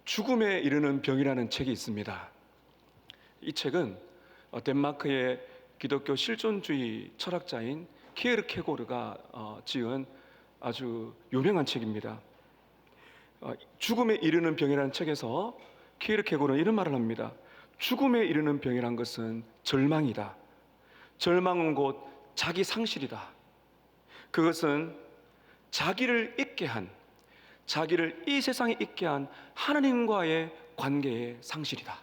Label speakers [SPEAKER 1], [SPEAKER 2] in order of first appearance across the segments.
[SPEAKER 1] 죽음에 이르는 병이라는 책이 있습니다. 이 책은 덴마크의 기독교 실존주의 철학자인 키에르케고르가 지은 아주 유명한 책입니다. 죽음에 이르는 병이라는 책에서 키에르케고르는 이런 말을 합니다. 죽음에 이르는 병이란 것은 절망이다. 절망은 곧 자기 상실이다. 그것은 자기를 이 세상에 있게 한 하나님과의 관계의 상실이다.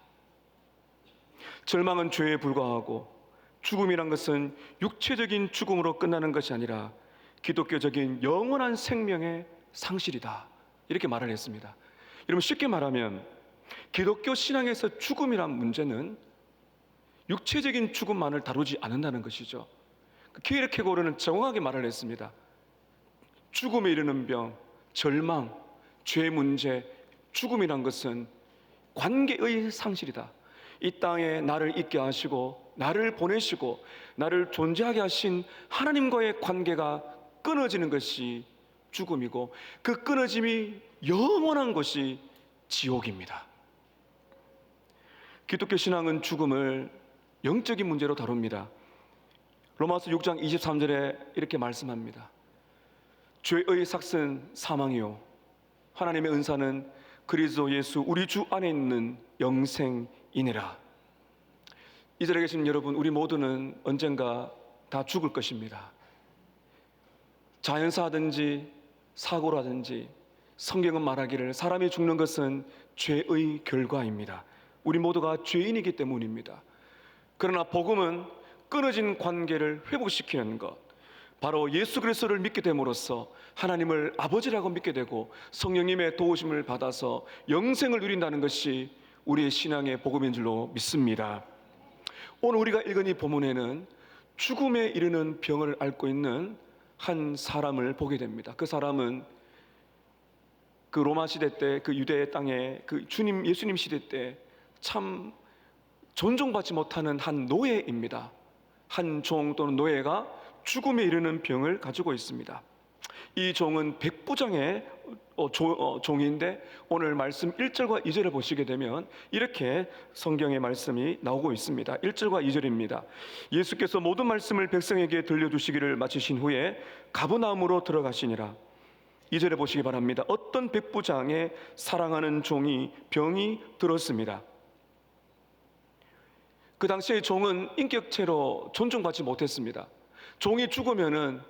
[SPEAKER 1] 절망은 죄에 불과하고 죽음이란 것은 육체적인 죽음으로 끝나는 것이 아니라 기독교적인 영원한 생명의 상실이다. 이렇게 말을 했습니다. 여러분, 쉽게 말하면 기독교 신앙에서 죽음이란 문제는 육체적인 죽음만을 다루지 않는다는 것이죠. 키에르케고르는 정확하게 말을 했습니다. 죽음에 이르는 병, 절망, 죄 문제, 죽음이란 것은 관계의 상실이다. 이 땅에 나를 있게 하시고 나를 보내시고 나를 존재하게 하신 하나님과의 관계가 끊어지는 것이 죽음이고, 그 끊어짐이 영원한 것이 지옥입니다. 기독교 신앙은 죽음을 영적인 문제로 다룹니다. 로마서 6장 23절에 이렇게 말씀합니다. 죄의 삭은 사망이요 하나님의 은사는 그리스도 예수 우리 주 안에 있는 영생이니라. 이 자리에 계신 여러분, 우리 모두는 언젠가 다 죽을 것입니다. 자연사든지 사고라든지 성경은 말하기를 사람이 죽는 것은 죄의 결과입니다. 우리 모두가 죄인이기 때문입니다. 그러나 복음은 끊어진 관계를 회복시키는 것, 바로 예수 그리스도를 믿게 됨으로써 하나님을 아버지라고 믿게 되고 성령님의 도우심을 받아서 영생을 누린다는 것이 우리의 신앙의 복음인 줄로 믿습니다. 오늘 우리가 읽은 이 본문에는 죽음에 이르는 병을 앓고 있는 한 사람을 보게 됩니다. 그 사람은 그 로마 시대 때, 그 유대 땅에 그 예수님 시대 때 참 존중받지 못하는 한 노예입니다. 한 종 또는 노예가 죽음에 이르는 병을 가지고 있습니다. 이 종은 백부장의 종인데, 오늘 말씀 1절과 2절을 보시게 되면 이렇게 성경의 말씀이 나오고 있습니다. 1절과 2절입니다. 예수께서 모든 말씀을 백성에게 들려주시기를 마치신 후에 가버나움으로 들어가시니라. 2절에 보시기 바랍니다. 어떤 백부장의 사랑하는 종이 병이 들었습니다. 그 당시에 종은 인격체로 존중받지 못했습니다. 종이 죽으면은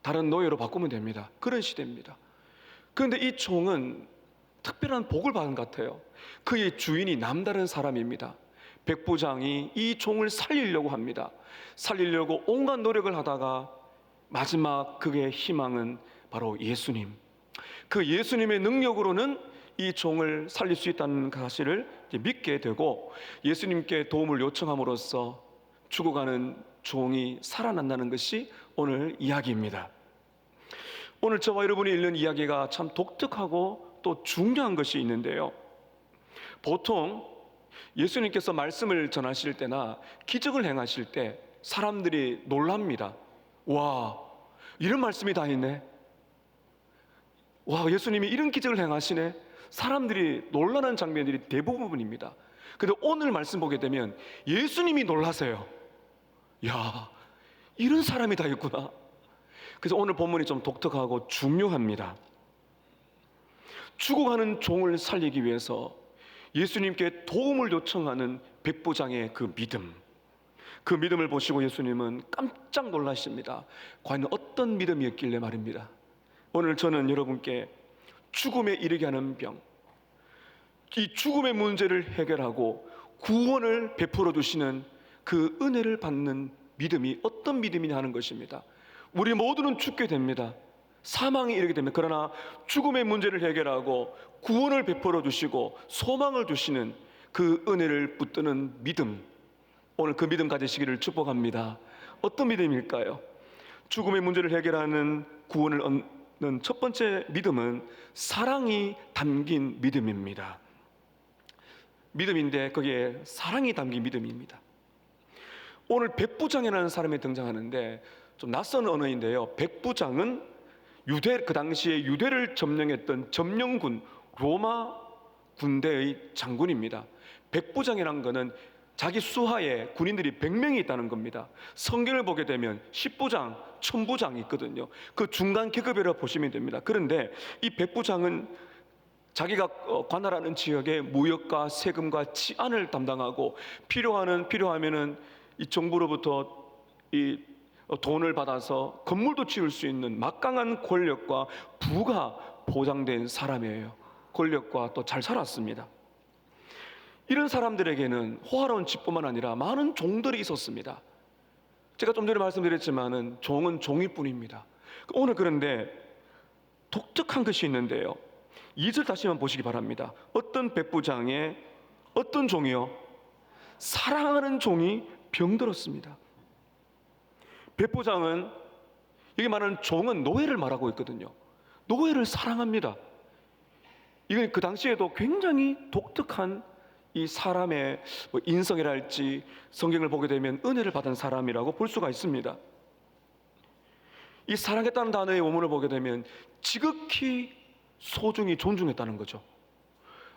[SPEAKER 1] 다른 노예로 바꾸면 됩니다. 그런 시대입니다. 그런데 이 종은 특별한 복을 받은 것 같아요. 그의 주인이 남다른 사람입니다. 백부장이 이 종을 살리려고 합니다. 살리려고 온갖 노력을 하다가 마지막 그의 희망은 바로 예수님. 그 예수님의 능력으로는 이 종을 살릴 수 있다는 사실을 믿게 되고, 예수님께 도움을 요청함으로써 죽어가는 종이 살아난다는 것이 오늘 이야기입니다. 오늘 저와 여러분이 읽는 이야기가 참 독특하고 또 중요한 것이 있는데요. 보통 예수님께서 말씀을 전하실 때나 기적을 행하실 때 사람들이 놀랍니다. 와, 이런 말씀이 다 있네. 와, 예수님이 이런 기적을 행하시네. 사람들이 놀라는 장면들이 대부분입니다. 그런데 오늘 말씀 보게 되면 예수님이 놀라세요. 야, 이런 사람이 다 있구나. 그래서 오늘 본문이 좀 독특하고 중요합니다. 죽어가는 종을 살리기 위해서 예수님께 도움을 요청하는 백부장의 그 믿음을 보시고 예수님은 깜짝 놀라십니다. 과연 어떤 믿음이었길래 말입니다. 오늘 저는 여러분께 죽음에 이르게 하는 병, 이 죽음의 문제를 해결하고 구원을 베풀어 주시는 그 은혜를 받는 믿음이 어떤 믿음이냐 하는 것입니다. 우리 모두는 죽게 됩니다. 사망에 이르게 됩니다. 그러나 죽음의 문제를 해결하고 구원을 베풀어 주시고 소망을 주시는 그 은혜를 붙드는 믿음, 오늘 그 믿음 가지시기를 축복합니다. 어떤 믿음일까요? 죽음의 문제를 해결하는 구원을 얻는 첫 번째 믿음은 사랑이 담긴 믿음입니다. 믿음인데 거기에 사랑이 담긴 믿음입니다. 오늘 백부장이라는 사람이 등장하는데 좀 낯선 언어인데요. 백부장은 그 당시에 유대를 점령했던 점령군, 로마 군대의 장군입니다. 백부장이라는 것은 자기 수하에 군인들이 100명이 있다는 겁니다. 성경을 보게 되면 10부장, 1000부장이 있거든요. 그 중간 계급이라고 보시면 됩니다. 그런데 이 백부장은 자기가 관할하는 지역의 무역과 세금과 치안을 담당하고 필요하면은 이 정부로부터 이 돈을 받아서 건물도 지을 수 있는 막강한 권력과 부가 보장된 사람이에요. 권력과 또 잘 살았습니다. 이런 사람들에게는 호화로운 집뿐만 아니라 많은 종들이 있었습니다. 제가 좀 전에 말씀드렸지만은 종은 종일 뿐입니다. 오늘 그런데 독특한 것이 있는데요. 2절 다시 한번 보시기 바랍니다. 어떤 백부장의 어떤 종이요? 사랑하는 종이 병들었습니다. 백부장은, 여기 말하는 종은 노예를 말하고 있거든요. 노예를 사랑합니다. 이건 그 당시에도 굉장히 독특한 이 사람의 인성이랄지 성경을 보게 되면 은혜를 받은 사람이라고 볼 수가 있습니다. 이 사랑했다는 단어의 원문을 보게 되면 지극히 소중히 존중했다는 거죠.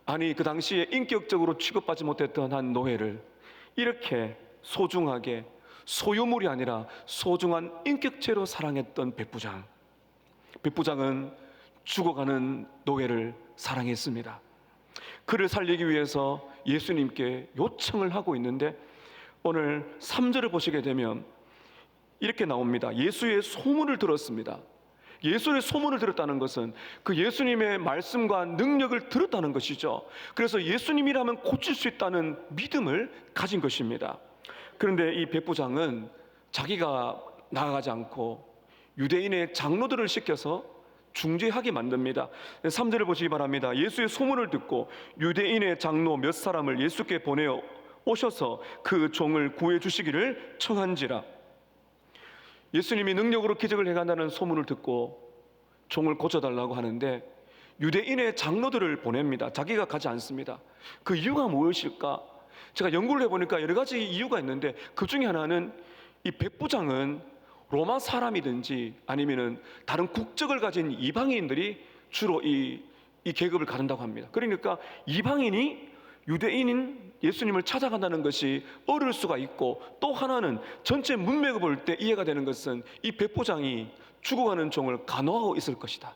[SPEAKER 1] 아니, 그 당시에 인격적으로 취급받지 못했던 한 노예를 이렇게 소중하게, 소유물이 아니라 소중한 인격체로 사랑했던 백부장. 백부장은 죽어가는 노예를 사랑했습니다. 그를 살리기 위해서 예수님께 요청을 하고 있는데, 오늘 3절을 보시게 되면 이렇게 나옵니다. 예수의 소문을 들었습니다. 예수의 소문을 들었다는 것은 그 예수님의 말씀과 능력을 들었다는 것이죠. 그래서 예수님이라면 고칠 수 있다는 믿음을 가진 것입니다. 그런데 이 백부장은 자기가 나아가지 않고 유대인의 장로들을 시켜서 중재하게 만듭니다. 3절을 보시기 바랍니다. 예수의 소문을 듣고 유대인의 장로 몇 사람을 예수께 보내어 오셔서 그 종을 구해 주시기를 청한지라. 예수님이 능력으로 기적을 행한다는 소문을 듣고 종을 고쳐달라고 하는데 유대인의 장로들을 보냅니다. 자기가 가지 않습니다. 그 이유가 무엇일까? 제가 연구를 해보니까 여러 가지 이유가 있는데 그 중에 하나는 이 백부장은 로마 사람이든지 아니면은 다른 국적을 가진 이방인들이 주로 이 계급을 가른다고 합니다. 그러니까 이방인이 유대인인 예수님을 찾아간다는 것이 어려울 수가 있고, 또 하나는 전체 문맥을 볼 때 이해가 되는 것은 이 백부장이 죽어가는 종을 간호하고 있을 것이다.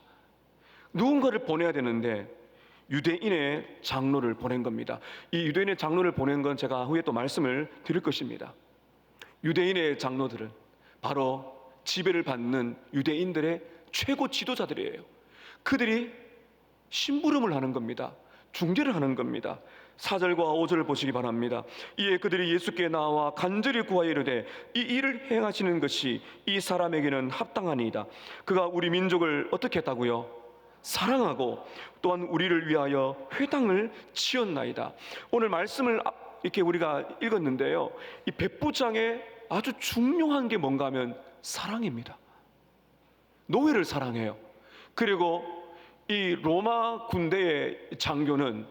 [SPEAKER 1] 누군가를 보내야 되는데 유대인의 장로를 보낸 겁니다. 이 유대인의 장로를 보낸 건 제가 후에 또 말씀을 드릴 것입니다. 유대인의 장로들은 바로 지배를 받는 유대인들의 최고 지도자들이에요. 그들이 심부름을 하는 겁니다. 중재를 하는 겁니다. 4절과 5절을 보시기 바랍니다. 이에 그들이 예수께 나와 간절히 구하여 이르되 이 일을 행하시는 것이 이 사람에게는 합당하니이다. 그가 우리 민족을 어떻게 했다고요? 사랑하고 또한 우리를 위하여 회당을 지었나이다. 오늘 말씀을 이렇게 우리가 읽었는데요, 이 백부장의 아주 중요한 게 뭔가 하면 사랑입니다. 노예를 사랑해요. 그리고 이 로마 군대의 장교는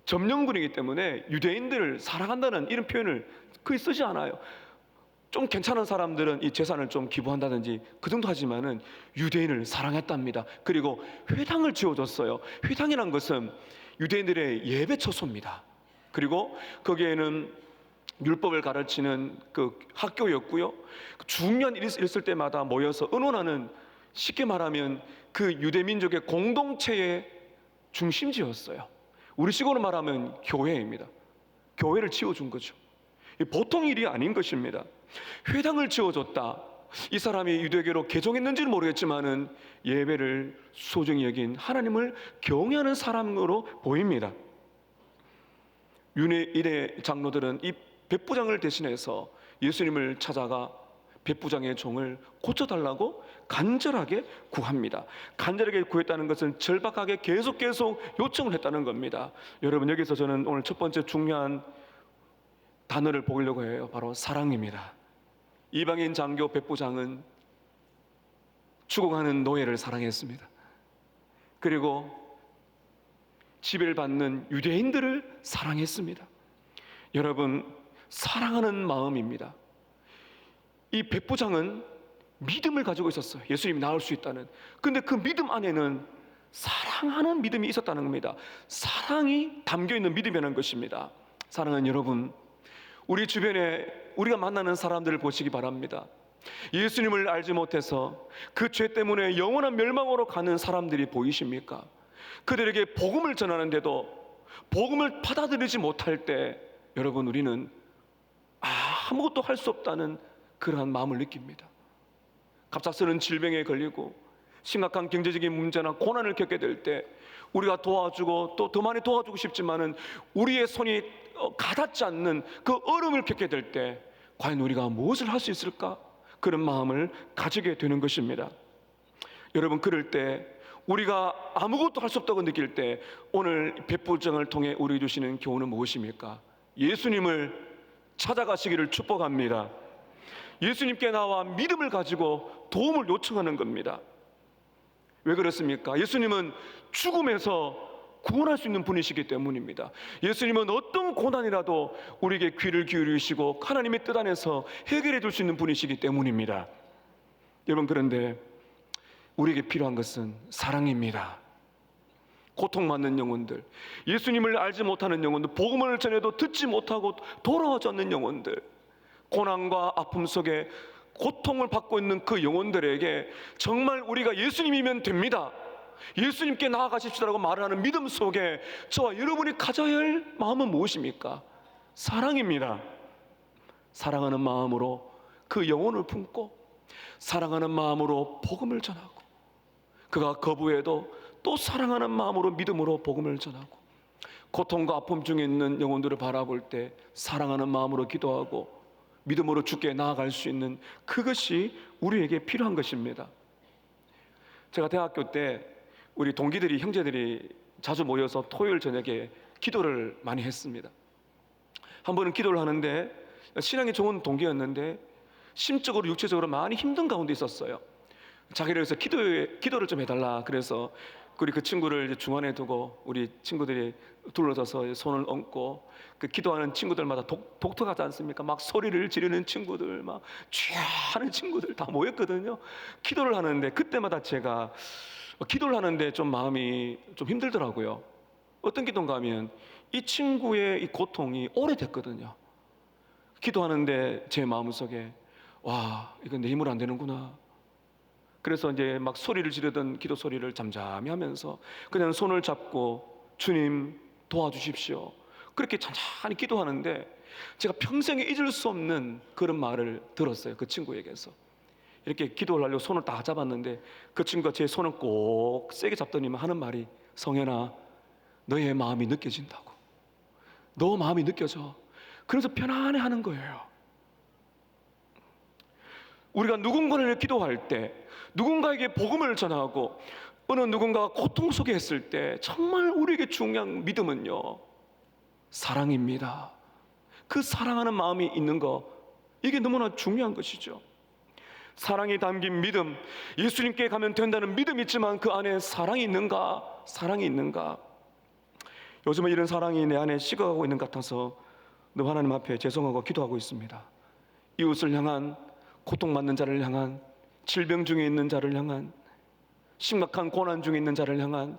[SPEAKER 1] 점령군이기 때문에 유대인들을 사랑한다는 이런 표현을 거의 쓰지 않아요. 좀 괜찮은 사람들은 이 재산을 좀 기부한다든지 그 정도 하지만은 유대인을 사랑했답니다. 그리고 회당을 지어줬어요. 회당이란 것은 유대인들의 예배 처소입니다. 그리고 거기에는 율법을 가르치는 그 학교였고요. 중요한 일이 있을 때마다 모여서 의논하는, 쉽게 말하면 그 유대 민족의 공동체의 중심지였어요. 우리식으로 말하면 교회입니다. 교회를 지어준 거죠. 보통 일이 아닌 것입니다. 회당을 지어줬다. 이 사람이 유대교로 개종했는지는 모르겠지만은 예배를 소중히 여긴 하나님을 경외하는 사람으로 보입니다. 유대인의 장로들은 이 백부장을 대신해서 예수님을 찾아가 백부장의 종을 고쳐달라고 간절하게 구합니다. 간절하게 구했다는 것은 절박하게 계속 요청을 했다는 겁니다. 여러분, 여기서 저는 오늘 첫 번째 중요한 단어를 보려고 해요. 바로 사랑입니다. 이방인 장교 백부장은 죽어가는 노예를 사랑했습니다. 그리고 지배를 받는 유대인들을 사랑했습니다. 여러분, 사랑하는 마음입니다. 이 백부장은 믿음을 가지고 있었어요. 예수님이 나올 수 있다는. 근데 그 믿음 안에는 사랑하는 믿음이 있었다는 겁니다. 사랑이 담겨 있는 믿음이라는 것입니다. 사랑하는 여러분, 우리 주변에 우리가 만나는 사람들을 보시기 바랍니다. 예수님을 알지 못해서 그 죄 때문에 영원한 멸망으로 가는 사람들이 보이십니까? 그들에게 복음을 전하는데도 복음을 받아들이지 못할 때 여러분, 우리는 아무것도 할 수 없다는 그러한 마음을 느낍니다. 갑작스러운 질병에 걸리고 심각한 경제적인 문제나 고난을 겪게 될 때 우리가 도와주고 또 더 많이 도와주고 싶지만은 우리의 손이 가닿지 않는 그 얼음을 겪게 될 때 과연 우리가 무엇을 할 수 있을까? 그런 마음을 가지게 되는 것입니다. 여러분, 그럴 때 우리가 아무것도 할 수 없다고 느낄 때 오늘 백부장을 통해 우리 주시는 교훈은 무엇입니까? 예수님을 찾아가시기를 축복합니다. 예수님께 나와 믿음을 가지고 도움을 요청하는 겁니다. 왜 그렇습니까? 예수님은 죽음에서 구원할 수 있는 분이시기 때문입니다. 예수님은 어떤 고난이라도 우리에게 귀를 기울이시고 하나님의 뜻 안에서 해결해 줄 수 있는 분이시기 때문입니다. 여러분, 그런데 우리에게 필요한 것은 사랑입니다. 고통받는 영혼들, 예수님을 알지 못하는 영혼들, 복음을 전해도 듣지 못하고 돌아오지 않는 영혼들, 고난과 아픔 속에 고통을 받고 있는 그 영혼들에게 정말 우리가 예수님이면 됩니다, 예수님께 나아가십시오라고 말하는 믿음 속에 저와 여러분이 가져야 할 마음은 무엇입니까? 사랑입니다. 사랑하는 마음으로 그 영혼을 품고 사랑하는 마음으로 복음을 전하고, 그가 거부해도 또 사랑하는 마음으로 믿음으로 복음을 전하고, 고통과 아픔 중에 있는 영혼들을 바라볼 때 사랑하는 마음으로 기도하고 믿음으로 주께 나아갈 수 있는 그것이 우리에게 필요한 것입니다. 제가 대학교 때 우리 동기들이, 형제들이 자주 모여서 토요일 저녁에 기도를 많이 했습니다. 한 번은 기도를 하는데 신앙이 좋은 동기였는데 심적으로 육체적으로 많이 힘든 가운데 있었어요. 자기를 위해서 기도를 좀 해달라 그래서 우리 그 친구를 이제 중안에 두고 우리 친구들이 둘러서서 손을 얹고 그 기도하는 친구들마다 독특하지 않습니까? 막 소리를 지르는 친구들, 막 취하는 친구들 다 모였거든요. 기도를 하는데 그때마다 제가 기도를 하는데 좀 마음이 좀 힘들더라고요. 어떤 기도인가 하면 이 친구의 이 고통이 오래됐거든요. 기도하는데 제 마음속에 와, 이건 내 힘으로 안 되는구나. 그래서 이제 막 소리를 지르던 기도 소리를 잠잠히 하면서 그냥 손을 잡고 주님 도와주십시오, 그렇게 찬찬히 기도하는데 제가 평생에 잊을 수 없는 그런 말을 들었어요. 그 친구에게서 이렇게 기도를 하려고 손을 딱 잡았는데 그 친구가 제 손을 꼭 세게 잡더니만 하는 말이, 성현아, 너의 마음이 느껴진다고. 너 마음이 느껴져. 그래서 편안해 하는 거예요. 우리가 누군가를 기도할 때, 누군가에게 복음을 전하고 어느 누군가가 고통 속에 있을 때 정말 우리에게 중요한 믿음은요, 사랑입니다. 그 사랑하는 마음이 있는 거, 이게 너무나 중요한 것이죠. 사랑이 담긴 믿음, 예수님께 가면 된다는 믿음이 있지만 그 안에 사랑이 있는가? 사랑이 있는가? 요즘은 이런 사랑이 내 안에 식어가고 있는 것 같아서 늘 하나님 앞에 죄송하고 기도하고 있습니다. 이웃을 향한, 고통받는 자를 향한, 질병 중에 있는 자를 향한, 심각한 고난 중에 있는 자를 향한,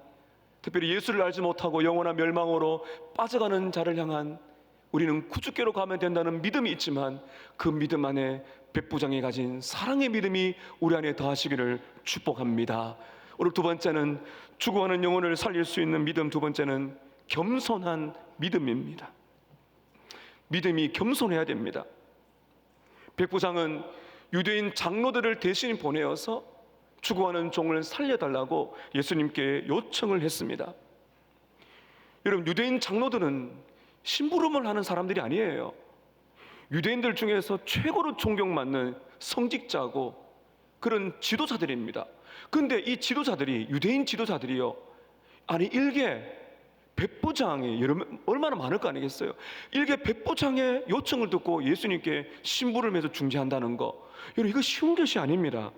[SPEAKER 1] 특별히 예수를 알지 못하고 영원한 멸망으로 빠져가는 자를 향한, 우리는 구주께로 가면 된다는 믿음이 있지만 그 믿음 안에 백부장이 가진 사랑의 믿음이 우리 안에 더하시기를 축복합니다. 오늘 두 번째는 죽어가는 영혼을 살릴 수 있는 믿음, 두 번째는 겸손한 믿음입니다. 믿음이 겸손해야 됩니다. 백부장은 유대인 장로들을 대신 보내어서 죽어가는 종을 살려달라고 예수님께 요청을 했습니다. 여러분, 유대인 장로들은 심부름을 하는 사람들이 아니에요. 유대인들 중에서 최고로 존경받는 성직자고 그런 지도자들입니다. 그런데 이 지도자들이, 유대인 지도자들이요, 아니 일개 백부장이 얼마나 많을 거 아니겠어요? 일개 백부장의 요청을 듣고 예수님께 심부름해서 중재한다는 거, 여러분, 이거 쉬운 것이 아닙니다.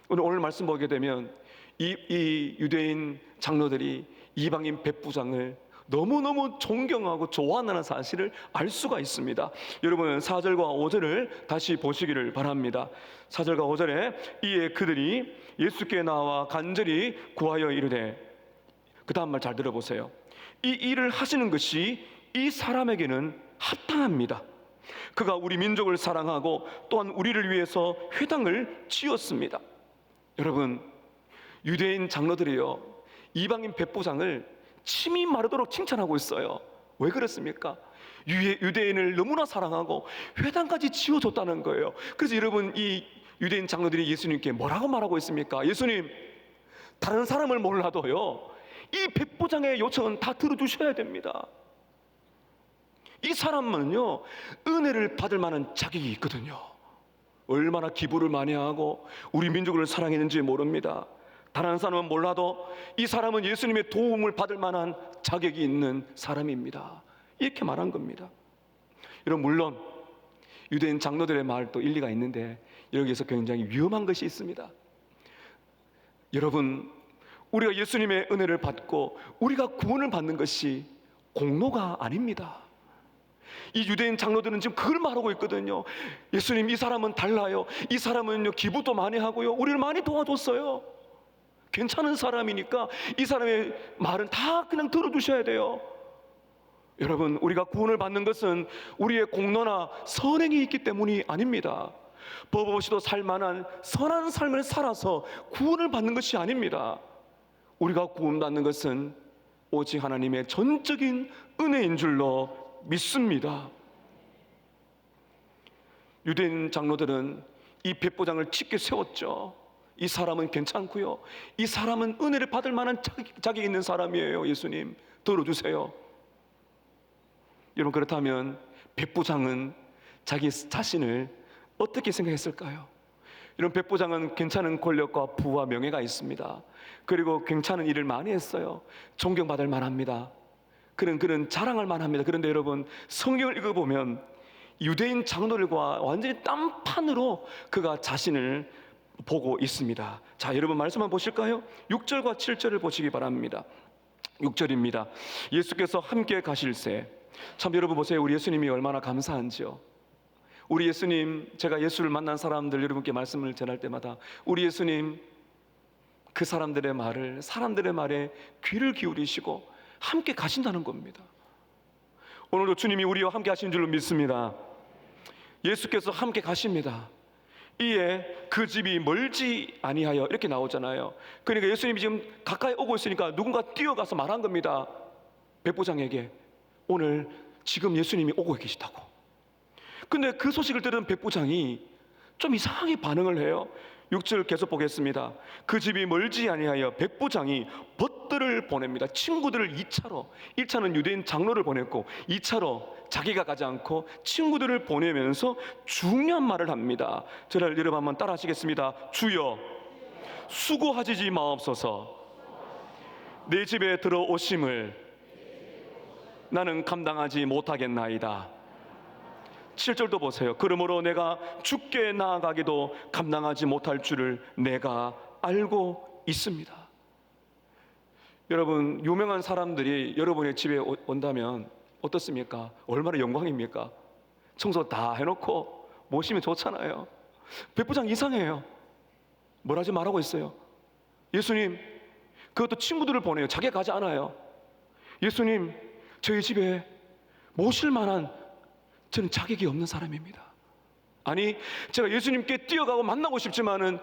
[SPEAKER 1] 오늘 말씀 보게 되면 이 유대인 장로들이 이방인 백부장을 너무너무 존경하고 좋아한다는 사실을 알 수가 있습니다. 여러분, 4절과 5절을 다시 보시기를 바랍니다. 4절과 5절에 이에 그들이 예수께 나와 간절히 구하여 이르되, 그 다음 말 잘 들어보세요. 이 일을 하시는 것이 이 사람에게는 합당합니다. 그가 우리 민족을 사랑하고 또한 우리를 위해서 회당을 지었습니다. 여러분, 유대인 장로들이요, 이방인 백부장을 침이 마르도록 칭찬하고 있어요. 왜 그렇습니까? 유대인을 너무나 사랑하고 회당까지 지어줬다는 거예요. 그래서 여러분, 이 유대인 장로들이 예수님께 뭐라고 말하고 있습니까? 예수님, 다른 사람을 몰라도요, 이 백부장의 요청은 다 들어주셔야 됩니다. 이 사람은요, 은혜를 받을 만한 자격이 있거든요. 얼마나 기부를 많이 하고 우리 민족을 사랑했는지 모릅니다. 다른 사람은 몰라도 이 사람은 예수님의 도움을 받을 만한 자격이 있는 사람입니다. 이렇게 말한 겁니다. 여러분, 물론 유대인 장로들의 말도 일리가 있는데 여기에서 굉장히 위험한 것이 있습니다. 여러분, 우리가 예수님의 은혜를 받고 우리가 구원을 받는 것이 공로가 아닙니다. 이 유대인 장로들은 지금 그걸 말하고 있거든요. 예수님, 이 사람은 달라요. 이 사람은요, 기부도 많이 하고요, 우리를 많이 도와줬어요. 괜찮은 사람이니까 이 사람의 말은 다 그냥 들어주셔야 돼요. 여러분, 우리가 구원을 받는 것은 우리의 공로나 선행이 있기 때문이 아닙니다. 법 없이도 살만한 선한 삶을 살아서 구원을 받는 것이 아닙니다. 우리가 구원받는 것은 오직 하나님의 전적인 은혜인 줄로 믿습니다. 유대인 장로들은 이 백부장을 짙게 세웠죠. 이 사람은 괜찮고요, 이 사람은 은혜를 받을 만한 자격이 있는 사람이에요. 예수님, 들어주세요. 여러분, 그렇다면 백부장은 자기 자신을 어떻게 생각했을까요? 이런 백부장은 괜찮은 권력과 부와 명예가 있습니다. 그리고 괜찮은 일을 많이 했어요. 존경받을 만합니다. 그런 자랑할 만합니다. 그런데 여러분, 성경을 읽어보면 유대인 장로들과 완전히 딴판으로 그가 자신을 보고 있습니다. 자, 여러분 말씀 한번 보실까요? 6절과 7절을 보시기 바랍니다. 6절입니다. 예수께서 함께 가실새. 참, 여러분 보세요. 우리 예수님이 얼마나 감사한지요. 우리 예수님, 제가 예수를 만난 사람들 여러분께 말씀을 전할 때마다 우리 예수님, 그 사람들의 말에 귀를 기울이시고 함께 가신다는 겁니다. 오늘도 주님이 우리와 함께 하신 줄로 믿습니다. 예수께서 함께 가십니다. 이에 그 집이 멀지 아니하여, 이렇게 나오잖아요. 그러니까 예수님이 지금 가까이 오고 있으니까 누군가 뛰어가서 말한 겁니다. 백부장에게, 오늘 지금 예수님이 오고 계시다고. 근데 그 소식을 들은 백부장이 좀 이상하게 반응을 해요. 6절 계속 보겠습니다. 그 집이 멀지 아니하여 백부장이 벗들을 보냅니다. 친구들을 2차로, 1차는 유대인 장로를 보냈고 2차로 자기가 가지 않고 친구들을 보내면서 중요한 말을 합니다. 저를 여러분 한번 따라 하시겠습니다. 주여, 수고하지 마옵소서. 내 집에 들어오심을 나는 감당하지 못하겠나이다. 7절도 보세요. 그러므로 내가 주께 나아가기도 감당하지 못할 줄을 내가 알고 있습니다. 여러분, 유명한 사람들이 여러분의 집에 온다면 어떻습니까? 얼마나 영광입니까? 청소 다 해놓고 모시면 좋잖아요. 백부장 이상해요. 뭘 하지 말라고 했어요? 예수님, 그것도 친구들을 보내요. 자기가 가지 않아요. 예수님, 저희 집에 모실 만한 저는 자격이 없는 사람입니다. 아니, 제가 예수님께 뛰어가고 만나고 싶지만은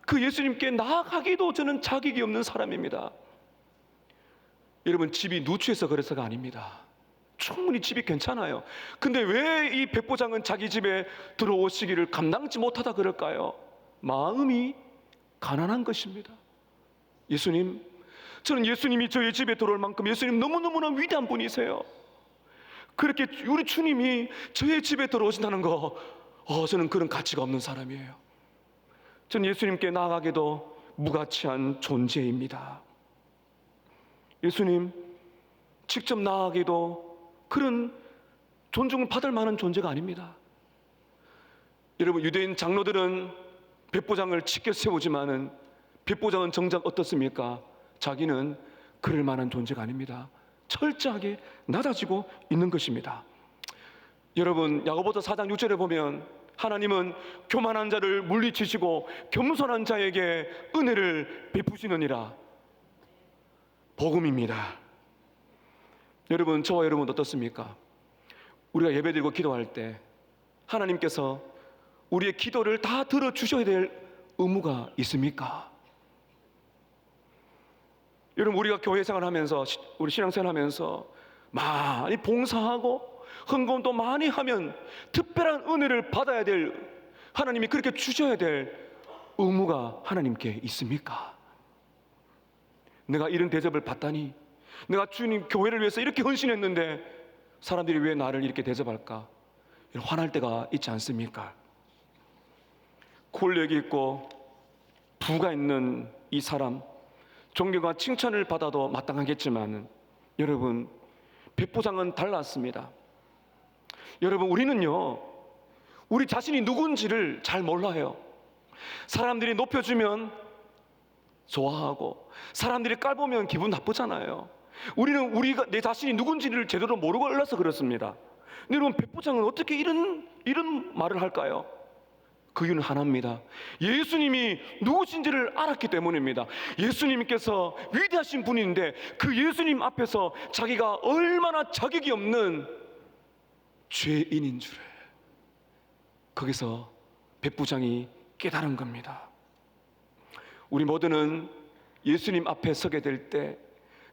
[SPEAKER 1] 그 예수님께 나아가기도 저는 자격이 없는 사람입니다. 여러분, 집이 누추해서 그래서가 아닙니다. 충분히 집이 괜찮아요. 근데 왜 이 백부장은 자기 집에 들어오시기를 감당치 못하다 그럴까요? 마음이 가난한 것입니다. 예수님, 저는 예수님이 저희 집에 들어올 만큼 예수님 너무너무나 위대한 분이세요. 그렇게 우리 주님이 저의 집에 들어오신다는 거, 저는 그런 가치가 없는 사람이에요. 저는 예수님께 나아가기도 무가치한 존재입니다. 예수님, 직접 나아가기도 그런 존중을 받을 만한 존재가 아닙니다. 여러분, 유대인 장로들은 백부장을 짙게 세우지만은 백부장은 정작 어떻습니까? 자기는 그럴 만한 존재가 아닙니다. 철저하게 낮아지고 있는 것입니다. 여러분, 야고보서 4장 6절에 보면 하나님은 교만한 자를 물리치시고 겸손한 자에게 은혜를 베푸시느니라. 복음입니다. 여러분, 저와 여러분 어떻습니까? 우리가 예배드리고 기도할 때 하나님께서 우리의 기도를 다 들어주셔야 될 의무가 있습니까? 여러분, 우리가 교회 생활하면서, 우리 신앙생활 하면서 많이 봉사하고 헌금도 많이 하면 특별한 은혜를 받아야 될, 하나님이 그렇게 주셔야 될 의무가 하나님께 있습니까? 내가 이런 대접을 받다니, 내가 주님 교회를 위해서 이렇게 헌신했는데 사람들이 왜 나를 이렇게 대접할까? 화날 때가 있지 않습니까? 권력이 있고 부가 있는 이 사람, 존경과 칭찬을 받아도 마땅하겠지만 여러분, 백부장은 달랐습니다. 여러분, 우리는요, 우리 자신이 누군지를 잘 몰라요. 사람들이 높여주면 좋아하고 사람들이 깔보면 기분 나쁘잖아요. 우리는 우리가 내 자신이 누군지를 제대로 모르고 올라서 그렇습니다. 근데 여러분, 백부장은 어떻게 이런 말을 할까요? 그 이유는 하나입니다. 예수님이 누구신지를 알았기 때문입니다. 예수님께서 위대하신 분인데 그 예수님 앞에서 자기가 얼마나 자격이 없는 죄인인 줄을 거기서 백부장이 깨달은 겁니다. 우리 모두는 예수님 앞에 서게 될 때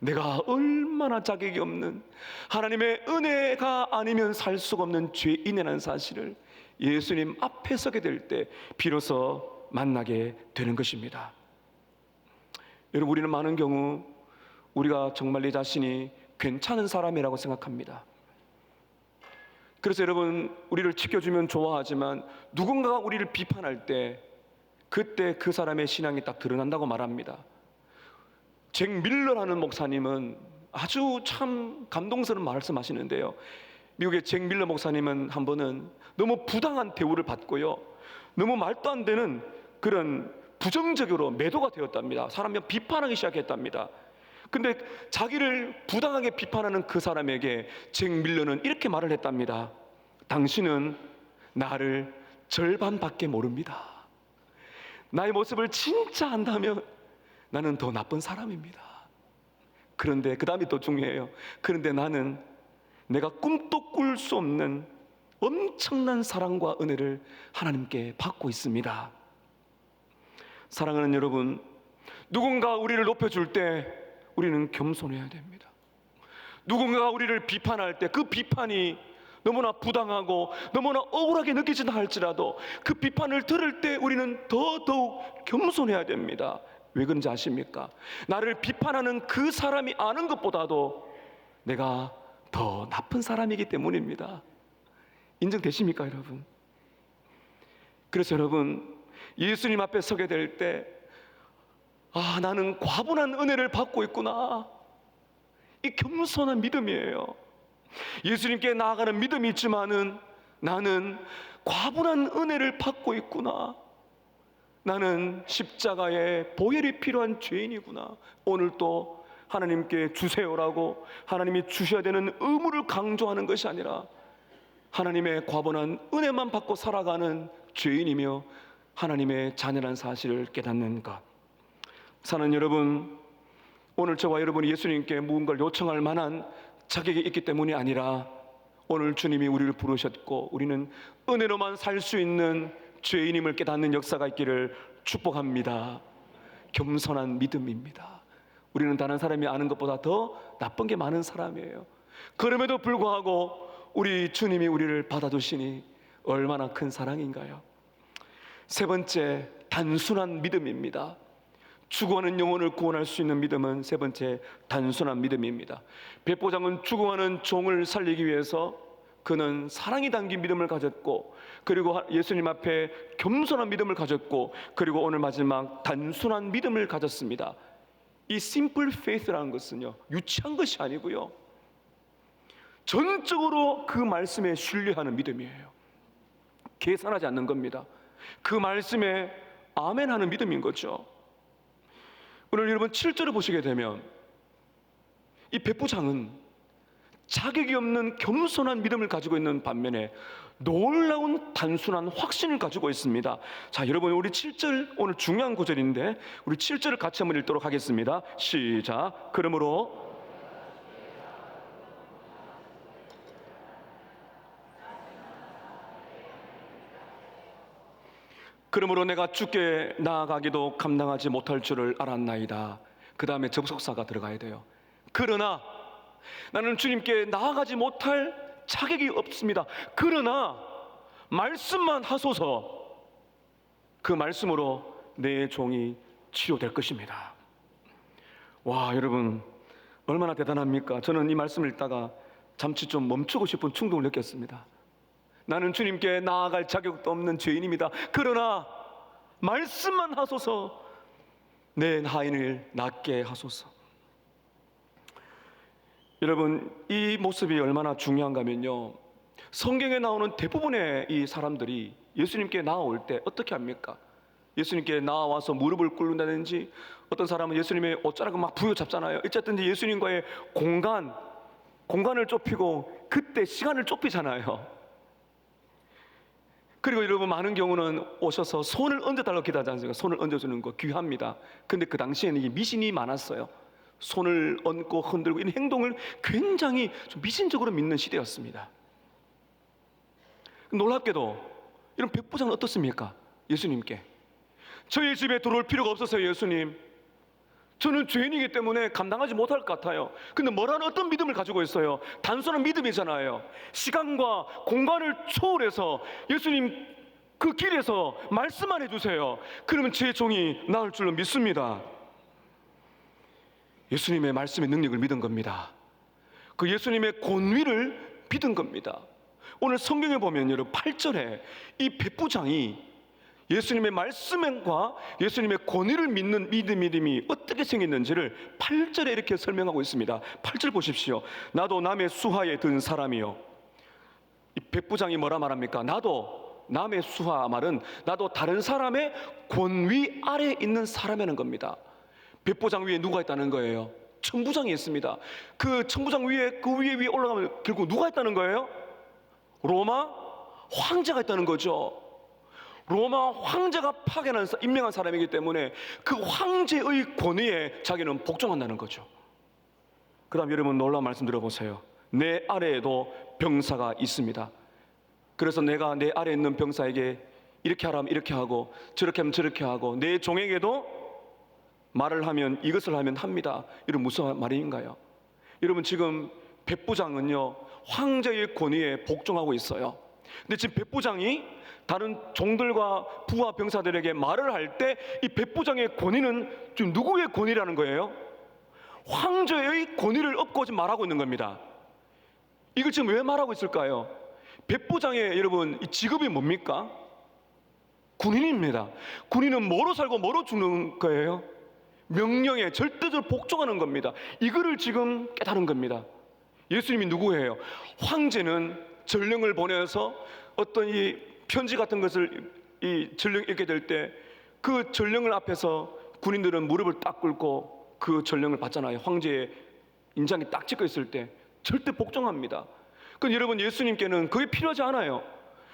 [SPEAKER 1] 내가 얼마나 자격이 없는, 하나님의 은혜가 아니면 살 수가 없는 죄인이라는 사실을 예수님 앞에 서게 될 때 비로소 만나게 되는 것입니다. 여러분, 우리는 많은 경우 우리가 정말 내 자신이 괜찮은 사람이라고 생각합니다. 그래서 여러분, 우리를 지켜주면 좋아하지만 누군가가 우리를 비판할 때 그때 그 사람의 신앙이 딱 드러난다고 말합니다. 잭 밀러라는 목사님은 아주 참 감동스러운 말씀하시는데요. 미국의 잭 밀러 목사님은 한 번은 너무 부당한 대우를 받고요, 너무 말도 안 되는 그런 부정적으로 매도가 되었답니다. 사람이 비판하기 시작했답니다. 근데 자기를 부당하게 비판하는 그 사람에게 잭 밀러는 이렇게 말을 했답니다. 당신은 나를 절반밖에 모릅니다. 나의 모습을 진짜 안다면 나는 더 나쁜 사람입니다. 그런데 그 다음이 더 중요해요. 그런데 나는 내가 꿈도 꿀 수 없는 엄청난 사랑과 은혜를 하나님께 받고 있습니다. 사랑하는 여러분, 누군가 우리를 높여줄 때 우리는 겸손해야 됩니다. 누군가 우리를 비판할 때 그 비판이 너무나 부당하고 너무나 억울하게 느껴진다 할지라도 그 비판을 들을 때 우리는 더더욱 겸손해야 됩니다. 왜 그런지 아십니까? 나를 비판하는 그 사람이 아는 것보다도 내가 더 나쁜 사람이기 때문입니다. 인정되십니까, 여러분? 그래서 여러분, 예수님 앞에 서게 될 때 나는 과분한 은혜를 받고 있구나, 이 겸손한 믿음이에요. 예수님께 나아가는 믿음이 있지만은 나는 과분한 은혜를 받고 있구나, 나는 십자가의 보혈이 필요한 죄인이구나. 오늘 또 하나님께 주세요라고 하나님이 주셔야 되는 의무를 강조하는 것이 아니라 하나님의 과분한 은혜만 받고 살아가는 죄인이며 하나님의 자녀라는 사실을 깨닫는 것. 사는 여러분, 오늘 저와 여러분이 예수님께 무언가를 요청할 만한 자격이 있기 때문이 아니라 오늘 주님이 우리를 부르셨고 우리는 은혜로만 살 수 있는 죄인임을 깨닫는 역사가 있기를 축복합니다. 겸손한 믿음입니다. 우리는 다른 사람이 아는 것보다 더 나쁜 게 많은 사람이에요. 그럼에도 불구하고 우리 주님이 우리를 받아주시니 얼마나 큰 사랑인가요? 세 번째, 단순한 믿음입니다. 죽어가는 영혼을 구원할 수 있는 믿음은 세 번째, 단순한 믿음입니다. 백부장은 죽어가는 종을 살리기 위해서 그는 사랑이 담긴 믿음을 가졌고, 그리고 예수님 앞에 겸손한 믿음을 가졌고, 그리고 오늘 마지막 단순한 믿음을 가졌습니다. 이 simple faith라는 것은요, 유치한 것이 아니고요, 전적으로 그 말씀에 신뢰하는 믿음이에요. 계산하지 않는 겁니다. 그 말씀에 아멘하는 믿음인 거죠. 오늘 여러분 7절을 보시게 되면 이 백부장은 자격이 없는 겸손한 믿음을 가지고 있는 반면에 놀라운 단순한 확신을 가지고 있습니다. 자, 여러분, 우리 7절, 오늘 중요한 구절인데 우리 7절을 같이 한번 읽도록 하겠습니다. 시작. 그러므로 내가 주께 나아가기도 감당하지 못할 줄을 알았나이다. 그 다음에 접속사가 들어가야 돼요. 그러나 나는 주님께 나아가지 못할 자격이 없습니다. 그러나 말씀만 하소서. 그 말씀으로 내 종이 치유될 것입니다. 와, 여러분 얼마나 대단합니까? 저는 이 말씀을 읽다가 잠시 좀 멈추고 싶은 충동을 느꼈습니다. 나는 주님께 나아갈 자격도 없는 죄인입니다. 그러나 말씀만 하소서. 내 하인을 낫게 하소서. 여러분, 이 모습이 얼마나 중요한가 하면요, 성경에 나오는 대부분의 이 사람들이 예수님께 나아올 때 어떻게 합니까? 예수님께 나와서 무릎을 꿇는다든지, 어떤 사람은 예수님의 옷자락을 막 부여잡잖아요. 어쨌든 예수님과의 공간을 좁히고 그때 시간을 좁히잖아요. 그리고 여러분, 많은 경우는 오셔서 손을 얹어달라고 기도하지 않습니까? 손을 얹어주는 거 귀합니다. 근데 그 당시에는 이 미신이 많았어요. 손을 얹고 흔들고 이런 행동을 굉장히 좀 미신적으로 믿는 시대였습니다. 놀랍게도 이런 백부장은 어떻습니까? 예수님께 저희 집에 들어올 필요가 없었어요. 예수님, 저는 죄인이기 때문에 감당하지 못할 것 같아요. 근데 뭐라는 어떤 믿음을 가지고 있어요? 단순한 믿음이잖아요. 시간과 공간을 초월해서 예수님 그 길에서 말씀만 해주세요. 그러면 제 종이 나을 줄로 믿습니다. 예수님의 말씀의 능력을 믿은 겁니다. 그 예수님의 권위를 믿은 겁니다. 오늘 성경에 보면 여러분 8절에 이 백부장이 예수님의 말씀과 예수님의 권위를 믿는 믿음이 어떻게 생겼는지를 8절에 이렇게 설명하고 있습니다. 8절 보십시오. 나도 남의 수하에 든 사람이요. 이 백부장이 뭐라 말합니까? 나도 남의 수하, 말은 나도 다른 사람의 권위 아래 있는 사람이라는 겁니다. 백부장 위에 누가 있다는 거예요? 천부장이 있습니다. 그 천부장 위에, 그 위에 올라가면 결국 누가 있다는 거예요? 로마 황제가 있다는 거죠. 로마 황제가 파견한 임명한 사람이기 때문에 그 황제의 권위에 자기는 복종한다는 거죠. 그 다음 여러분 놀라운 말씀 들어보세요. 내 아래에도 병사가 있습니다. 그래서 내가 내 아래에 있는 병사에게 이렇게 하라면 이렇게 하고 저렇게 하면 저렇게 하고 내 종에게도 말을 하면 이것을 하면 합니다. 이런 무슨 말인가요? 여러분, 지금 백부장은요 황제의 권위에 복종하고 있어요. 근데 지금 백부장이 다른 종들과 부하 병사들에게 말을 할 때 이 백부장의 권위는 지금 누구의 권위라는 거예요? 황제의 권위를 업고 지금 말하고 있는 겁니다. 이걸 지금 왜 말하고 있을까요? 백부장의 여러분 이 직업이 뭡니까? 군인입니다. 군인은 뭐로 살고 뭐로 죽는 거예요? 명령에 절대적으로 복종하는 겁니다. 이거를 지금 깨달은 겁니다. 예수님이 누구예요? 황제는 전령을 보내서 어떤 이 편지 같은 것을 이 전령 읽게 될 때 그 전령을 앞에서 군인들은 무릎을 딱 꿇고 그 전령을 받잖아요. 황제의 인장이 딱 찍혀 있을 때 절대 복종합니다. 그럼 여러분, 예수님께는 그게 필요하지 않아요.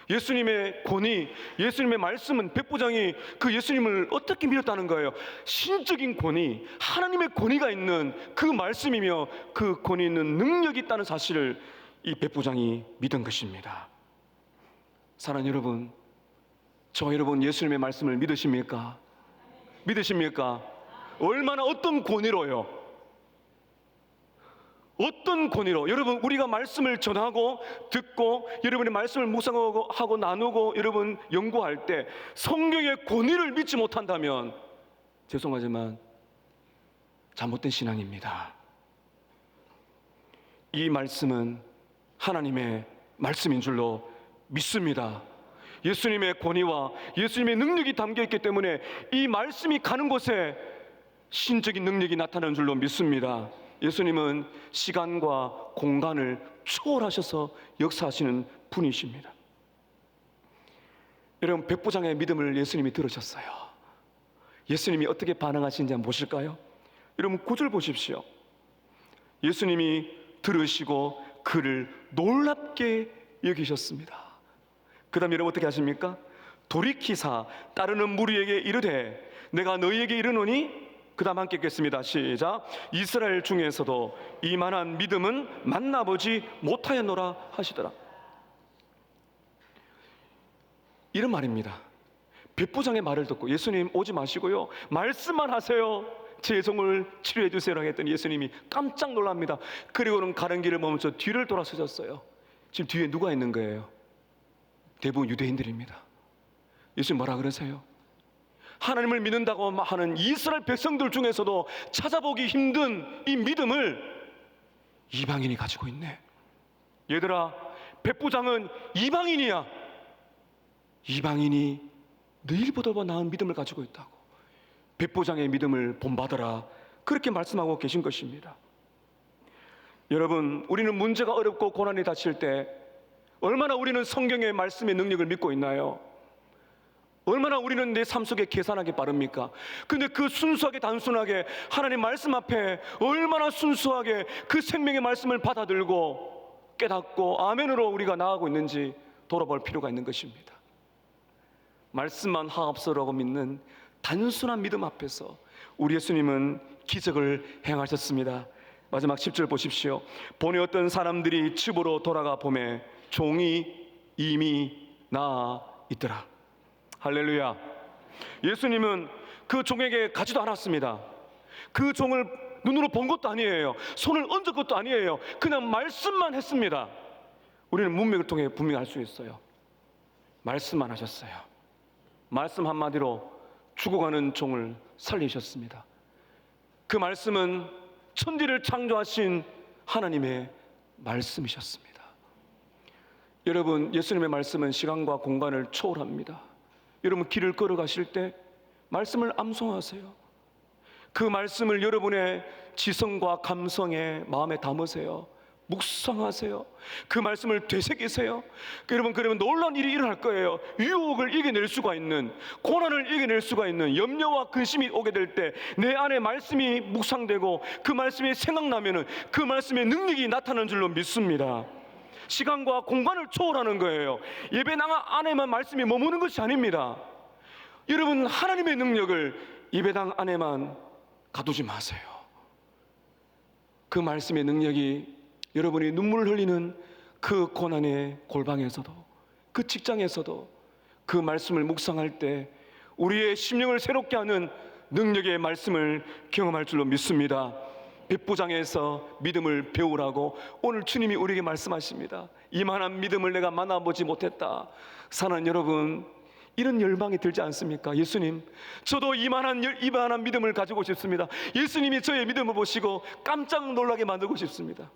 [SPEAKER 1] 예수님의 권위, 예수님의 말씀은 백부장이 그 예수님을 어떻게 믿었다는 거예요? 신적인 권위, 하나님의 권위가 있는 그 말씀이며 그 권위 있는 능력이 있다는 사실을 이 백부장이 믿은 것입니다. 사랑하는 여러분, 저 여러분 예수님의 말씀을 믿으십니까? 믿으십니까? 얼마나 어떤 권위로요? 어떤 권위로? 여러분, 우리가 말씀을 전하고 듣고 여러분의 말씀을 묵상하고 나누고 여러분 연구할 때 성경의 권위를 믿지 못한다면 죄송하지만 잘못된 신앙입니다. 이 말씀은 하나님의 말씀인 줄로 믿습니다. 예수님의 권위와 예수님의 능력이 담겨있기 때문에 이 말씀이 가는 곳에 신적인 능력이 나타나는 줄로 믿습니다. 예수님은 시간과 공간을 초월하셔서 역사하시는 분이십니다. 여러분, 백부장의 믿음을 예수님이 들으셨어요. 예수님이 어떻게 반응하시는지 한번 보실까요? 여러분 9절 보십시오. 예수님이 들으시고 그를 놀랍게 여기셨습니다. 그 다음에 여러분 어떻게 하십니까? 돌이키사 따르는 무리에게 이르되 내가 너희에게 이르노니, 그 다음 함께 읽겠습니다. 시작. 이스라엘 중에서도 이만한 믿음은 만나보지 못하였노라 하시더라. 이런 말입니다. 백부장의 말을 듣고 예수님 오지 마시고요, 말씀만 하세요, 제 종을 치료해 주세요라고 했더니 예수님이 깜짝 놀랍니다. 그리고는 가는 길을 멈춰 뒤를 돌아서셨어요. 지금 뒤에 누가 있는 거예요? 대부분 유대인들입니다. 예수님 뭐라 그러세요? 하나님을 믿는다고 하는 이스라엘 백성들 중에서도 찾아보기 힘든 이 믿음을 이방인이 가지고 있네. 얘들아, 백부장은 이방인이야. 이방인이 너희보다 더 나은 믿음을 가지고 있다고. 백부장의 믿음을 본받아라, 그렇게 말씀하고 계신 것입니다. 여러분, 우리는 문제가 어렵고 고난이 닥칠 때 얼마나 우리는 성경의 말씀의 능력을 믿고 있나요? 얼마나 우리는 내 삶 속에 계산하기 빠릅니까? 근데 그 순수하게 단순하게 하나님 말씀 앞에 얼마나 순수하게 그 생명의 말씀을 받아들고 깨닫고 아멘으로 우리가 나아가고 있는지 돌아볼 필요가 있는 것입니다. 말씀만 하옵소라고 믿는 단순한 믿음 앞에서 우리 예수님은 기적을 행하셨습니다. 마지막 10절 보십시오. 보니 어떤 사람들이 집으로 돌아가 보매 종이 이미 나아 있더라. 할렐루야. 예수님은 그 종에게 가지도 않았습니다. 그 종을 눈으로 본 것도 아니에요. 손을 얹은 것도 아니에요. 그냥 말씀만 했습니다. 우리는 문맥을 통해 분명히 알 수 있어요. 말씀만 하셨어요. 말씀 한마디로 죽어가는 종을 살리셨습니다. 그 말씀은 천지를 창조하신 하나님의 말씀이셨습니다. 여러분, 예수님의 말씀은 시간과 공간을 초월합니다. 여러분, 길을 걸어가실 때 말씀을 암송하세요. 그 말씀을 여러분의 지성과 감성에 마음에 담으세요. 묵상하세요. 그 말씀을 되새기세요. 여러분, 그러면 놀라운 일이 일어날 거예요. 유혹을 이겨낼 수가 있는, 고난을 이겨낼 수가 있는, 염려와 근심이 오게 될 때 내 안에 말씀이 묵상되고 그 말씀이 생각나면은 그 말씀의 능력이 나타나는 줄로 믿습니다. 시간과 공간을 초월하는 거예요. 예배당 안에만 말씀이 머무는 것이 아닙니다. 여러분, 하나님의 능력을 예배당 안에만 가두지 마세요. 그 말씀의 능력이 여러분이 눈물을 흘리는 그 고난의 골방에서도, 그 직장에서도 그 말씀을 묵상할 때 우리의 심령을 새롭게 하는 능력의 말씀을 경험할 줄로 믿습니다. 백부장에서 믿음을 배우라고 오늘 주님이 우리에게 말씀하십니다. 이만한 믿음을 내가 만나보지 못했다. 사랑하는 여러분, 이런 열망이 들지 않습니까? 예수님, 저도 이만한 믿음을 가지고 싶습니다. 예수님이 저의 믿음을 보시고 깜짝 놀라게 만들고 싶습니다.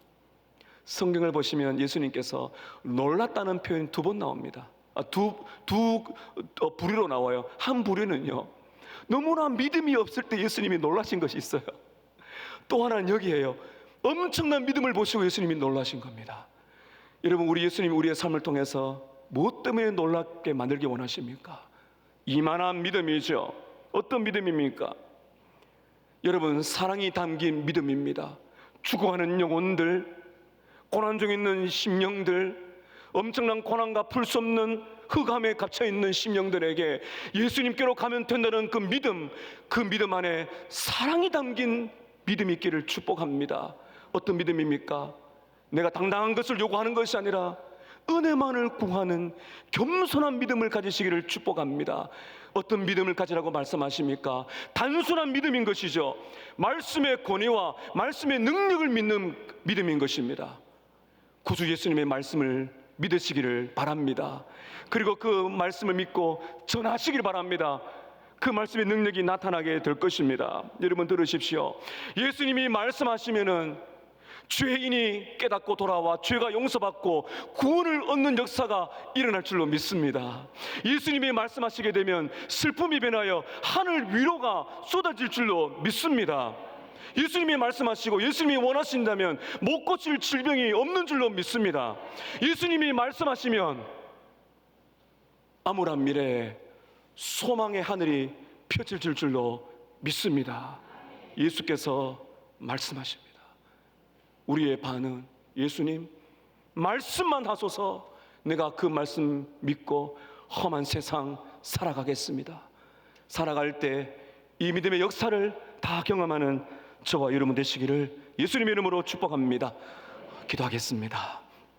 [SPEAKER 1] 성경을 보시면 예수님께서 놀랐다는 표현이 2번 나옵니다. 두 부류로 나와요. 한 부류는요, 너무나 믿음이 없을 때 예수님이 놀라신 것이 있어요. 또 하나는 여기에요. 엄청난 믿음을 보시고 예수님이 놀라신 겁니다. 여러분, 우리 예수님이 우리의 삶을 통해서 무엇 때문에 놀랍게 만들기 원하십니까? 이만한 믿음이죠. 어떤 믿음입니까? 여러분, 사랑이 담긴 믿음입니다. 죽어가는 영혼들, 고난 중에 있는 심령들, 엄청난 고난과 풀 수 없는 흑암에 갇혀있는 심령들에게 예수님께로 가면 된다는 그 믿음 안에 사랑이 담긴 믿음이 있기를 축복합니다. 어떤 믿음입니까? 내가 당당한 것을 요구하는 것이 아니라 은혜만을 구하는 겸손한 믿음을 가지시기를 축복합니다. 어떤 믿음을 가지라고 말씀하십니까? 단순한 믿음인 것이죠. 말씀의 권위와 말씀의 능력을 믿는 믿음인 것입니다. 구주 예수님의 말씀을 믿으시기를 바랍니다. 그리고 그 말씀을 믿고 전하시기를 바랍니다. 그 말씀의 능력이 나타나게 될 것입니다. 여러분, 들으십시오. 예수님이 말씀하시면은 죄인이 깨닫고 돌아와 죄가 용서받고 구원을 얻는 역사가 일어날 줄로 믿습니다. 예수님이 말씀하시게 되면 슬픔이 변하여 하늘 위로가 쏟아질 줄로 믿습니다. 예수님이 말씀하시고 예수님이 원하신다면 못 고칠 질병이 없는 줄로 믿습니다. 예수님이 말씀하시면 암울한 미래에 소망의 하늘이 펼쳐질 줄로 믿습니다. 예수께서 말씀하십니다. 우리의 반응, 예수님, 말씀만 하소서. 내가 그 말씀 믿고 험한 세상 살아가겠습니다. 살아갈 때 이 믿음의 역사를 다 경험하는 저와 여러분 되시기를 예수님의 이름으로 축복합니다. 기도하겠습니다.